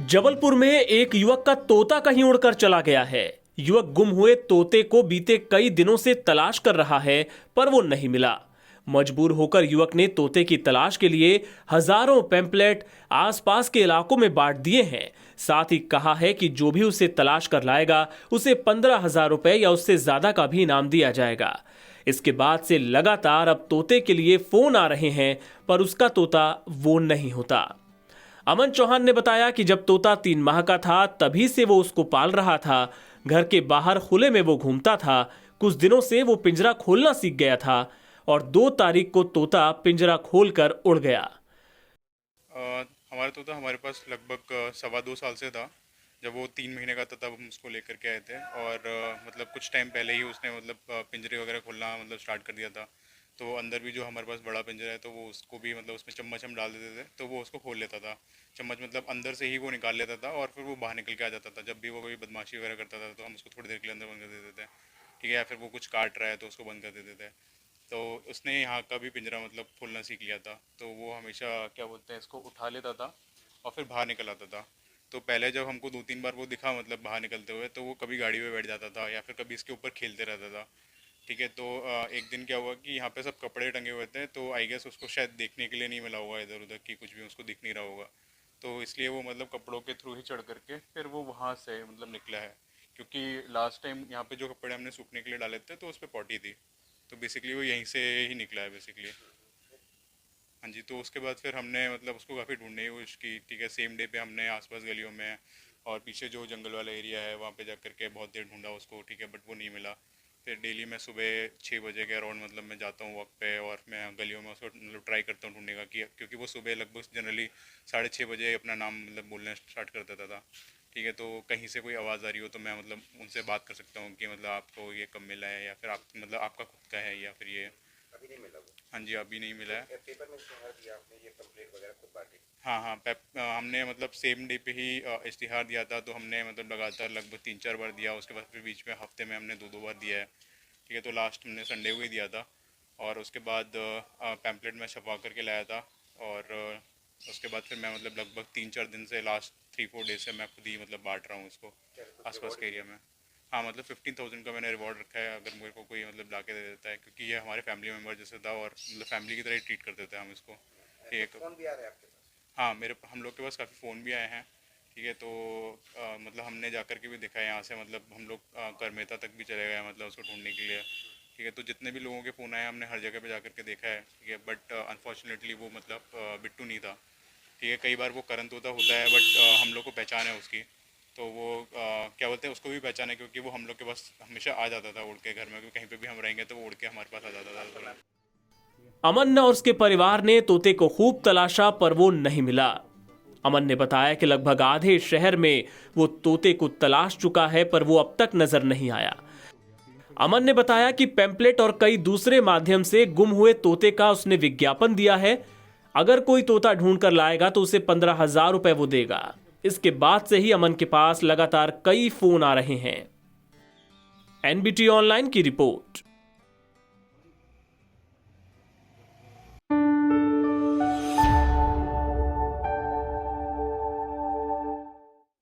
जबलपुर में एक युवक का तोता कहीं उड़कर चला गया है। युवक गुम हुए तोते को बीते कई दिनों से तलाश कर रहा है, पर वो नहीं मिला। मजबूर होकर युवक ने तोते की तलाश के लिए हजारों पैम्पलेट आसपास के इलाकों में बांट दिए हैं। साथ ही कहा है कि जो भी उसे तलाश कर लाएगा उसे 15,000 रुपए या उससे ज्यादा का भी इनाम दिया जाएगा। इसके बाद से लगातार अब तोते के लिए फोन आ रहे हैं, पर उसका तोता वो नहीं होता। अमन चौहान ने बताया कि जब तोता 3 माह का था तभी से वो उसको पाल रहा था। घर के बाहर खुले में वो घूमता था। कुछ दिनों से वो पिंजरा खोलना सीख गया था और 2 तारीख को तोता पिंजरा खोलकर उड़ गया। हमारा तोता हमारे पास लगभग 2.25 साल से था। जब वो 3 महीने का था तब हम उसको लेकर के आए थे और मतलब कुछ टाइम पहले ही उसने पिंजरे वगैरह खोलना स्टार्ट कर दिया था। तो अंदर भी जो हमारे पास बड़ा पिंजरा है तो वो उसको भी उसमें चम्मच हम डाल देते थे तो वो उसको खोल लेता था। चम्मच अंदर से ही वो निकाल लेता था और फिर वो बाहर निकल के आ जाता था। जब भी वो कोई बदमाशी वगैरह करता था तो हम उसको थोड़ी देर के लिए अंदर बंद कर देते थे, ठीक है, या फिर वो कुछ काट रहा है तो उसको बंद कर देते थे। तो उसने यहाँ का भी पिंजरा खोलना सीख लिया था। तो वो हमेशा क्या बोलते हैं इसको उठा लेता था और फिर बाहर निकल आता था। तो पहले जब हमको 2-3 बार वो दिखा बाहर निकलते हुए तो वो कभी गाड़ी में बैठ जाता था या फिर कभी इसके ऊपर खेलते रहता था, ठीक है। तो एक दिन क्या हुआ कि यहाँ पे सब कपड़े टंगे हुए थे तो आई गेस उसको शायद देखने के लिए नहीं मिला होगा इधर उधर कि कुछ भी उसको दिख नहीं रहा होगा। तो इसलिए वो कपड़ों के थ्रू ही चढ़ करके फिर वो वहाँ से निकला है। क्योंकि लास्ट टाइम यहाँ पे जो कपड़े हमने सूखने के लिए डाले थे तो उस पर पॉटी थी, तो बेसिकली वो यहीं से ही निकला है बेसिकली। हाँ जी, तो उसके बाद फिर हमने उसको काफ़ी ढूंढने की कोशिश की, ठीक है। सेम डे पे हमने आसपास गलियों में और पीछे जो जंगल वाला एरिया है वहाँ पे जा करके बहुत देर ढूंढा उसको, ठीक है, बट वो नहीं मिला। फिर डेली मैं सुबह 6 बजे के अराउंड मैं जाता हूँ वॉक पे और मैं गलियों में उसको ट्राई करता हूँ ढूंढने का, कि क्योंकि वो सुबह लगभग जनरली 6:30 बजे अपना नाम बोलना स्टार्ट कर देता था, ठीक है। तो कहीं से कोई आवाज़ आ रही हो तो मैं उनसे बात कर सकता हूँ कि आपको ये कब मिला है या फिर आप आपका खुद का है या फिर ये अभी नहीं मिला वो। हाँ जी, अभी नहीं मिला है। पेपर में इश्तेहार दिया आपने, ये कंप्लेंट वगैरह खुद बांटी? हाँ हाँ, हमने सेम डे पे ही इश्तिहार दिया था। तो हमने लगातार लगभग 3-4 बार दिया। उसके बाद फिर बीच में हफ्ते में हमने 2-2 बार दिया है, ठीक है। तो लास्ट हमने संडे को ही दिया था और उसके बाद पैम्पलेट में छपवा करके लाया था। और उसके बाद फिर मैं लगभग 3-4 दिन से लास्ट 3-4 डेज से मैं खुद ही बांट रहा हूँ इसको आसपास के एरिया में। हाँ, 15,000 का मैंने रिवॉर्ड रखा है अगर मेरे को कोई ला के दे देता है, क्योंकि ये हमारे फैमिली मेम्बर जैसे था और फैमिली की तरह ही ट्रीट कर देते हैं हम इसको, ठीक है। फोन भी आ रहा है आपके पास? हाँ, हम लोग के पास काफ़ी फ़ोन भी आए हैं, ठीक है। तो हमने जाकर के भी देखा है यहाँ से, हम लोग करमेता तक भी चले गए उसको ढूंढने के लिए, ठीक है। तो जितने भी लोगों के फ़ोन आए हमने हर जगह पे जाकर के देखा है, ठीक है। बट अनफॉर्चुनेटली वो बिट्टू नहीं था, ठीक है। कई बार वो करंत होता है बट हम लोग को पहचान है उसकी। तो वो क्या बोलते हैं उसको भी पहचान है, क्योंकि वो हम लोग के पास हमेशा आ जाता था उड़ के घर में, क्योंकि कहीं पे भी हम रहेंगे तो वो उड़ के हमारे पास आ जाता था। अमन और उसके परिवार ने तोते को खूब तलाशा, पर वो नहीं मिला। अमन ने बताया कि लगभग आधे शहर में वो तोते को तलाश चुका है, पर वो अब तक नजर नहीं आया। अमन ने बताया कि पैम्पलेट और कई दूसरे माध्यम से गुम हुए तोते का उसने विज्ञापन दिया है। अगर कोई तोता ढूंढ कर लाएगा तो उसे 15,000 रुपए वो देगा। इसके बाद से ही अमन के पास लगातार कई फोन आ रहे हैं। एनबीटी ऑनलाइन की रिपोर्ट।